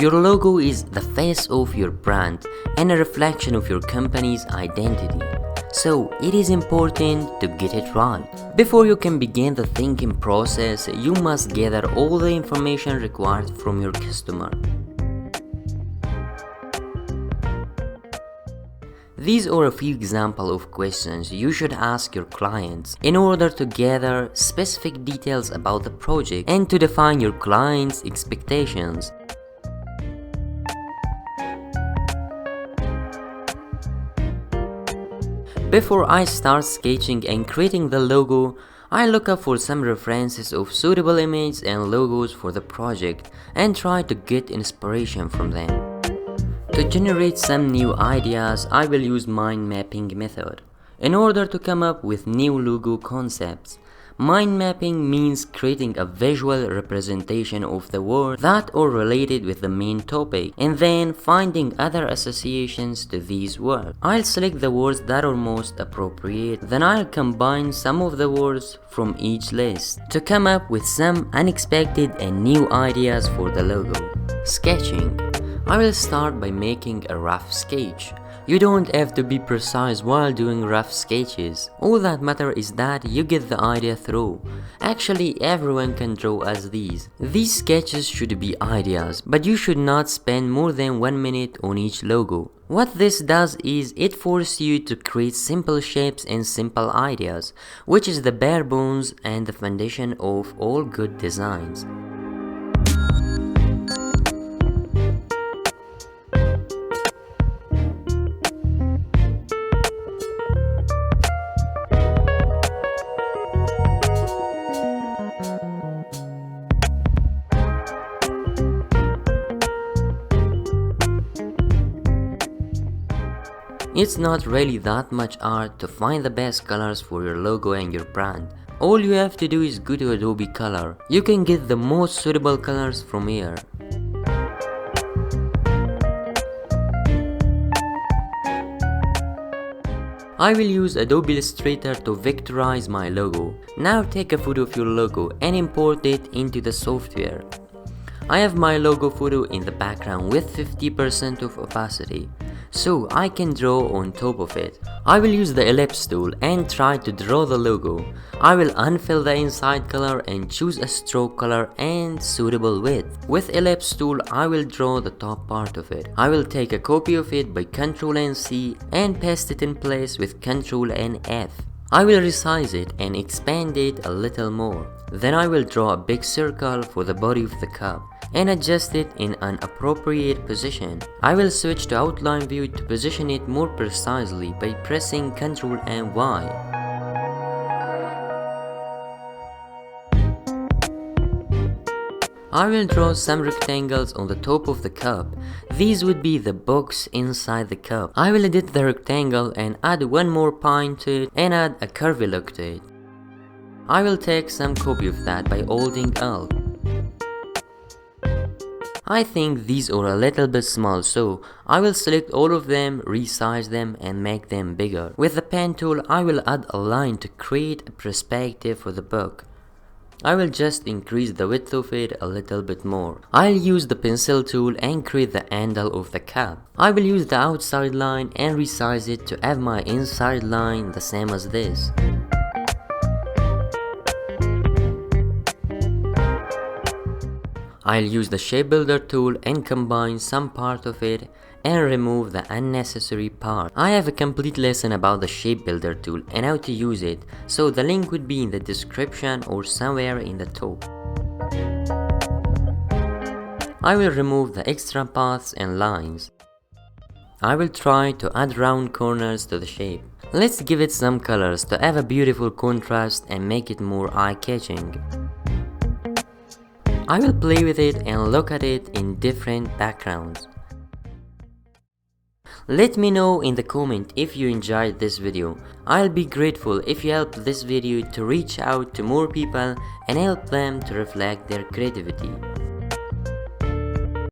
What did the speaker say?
Your logo is the face of your brand and a reflection of your company's identity. So it is important to get it right. Before you can begin the thinking process, you must gather all the information required from your customer. These are a few examples of questions you should ask your clients in order to gather specific details about the project and to define your client's expectations. Before I start sketching and creating the logo, I look up for some references of suitable images and logos for the project and try to get inspiration from them. To generate some new ideas, I will use mind mapping method in order to come up with new logo concepts. Mind mapping means creating a visual representation of the words that are related with the main topic and then finding other associations to these words. I'll select the words that are most appropriate, then I'll combine some of the words from each list to come up with some unexpected and new ideas for the logo. Sketching. I will start by making a rough sketch. You don't have to be precise while doing rough sketches. All that matters is that you get the idea through. Actually, everyone can draw as these. These sketches should be ideas, but you should not spend more than 1 minute on each logo. What this does is it forces you to create simple shapes and simple ideas, which is the bare bones and the foundation of all good designs. It's not really that much art to find the best colors for your logo and your brand. All you have to do is go to Adobe Color. You can get the most suitable colors from here. I will use Adobe Illustrator to vectorize my logo. Now take a photo of your logo and import it into the software. I have my logo photo in the background with 50% of opacity, so I can draw on top of it. I will use the ellipse tool and try to draw the logo. I will unfill the inside color and choose a stroke color and suitable width. With ellipse tool, I will draw the top part of it. I will take a copy of it by Ctrl and C and paste it in place with Ctrl and F. I will resize it and expand it a little more. Then I will draw a big circle for the body of the cup and adjust it in an appropriate position. I will switch to outline view to position it more precisely by pressing Ctrl and Y. I will draw some rectangles on the top of the cup. These would be the box inside the cup. I will edit the rectangle and add one more point to it and add a curvy look to it. I will take some copy of that by holding Alt. I think these are a little bit small, so I will select all of them, resize them and make them bigger. With the pen tool, I will add a line to create a perspective for the book. I will just increase the width of it a little bit more. I'll use the pencil tool and create the handle of the cap. I will use the outside line and resize it to have my inside line the same as this. I'll use the shape builder tool and combine some part of it and remove the unnecessary part. I have a complete lesson about the shape builder tool and how to use it, so the link would be in the description or somewhere in the top. I will remove the extra paths and lines. I will try to add round corners to the shape. Let's give it some colors to have a beautiful contrast and make it more eye-catching. I will play with it and look at it in different backgrounds. Let me know in the comment if you enjoyed this video. I'll be grateful if you help this video to reach out to more people and help them to reflect their creativity.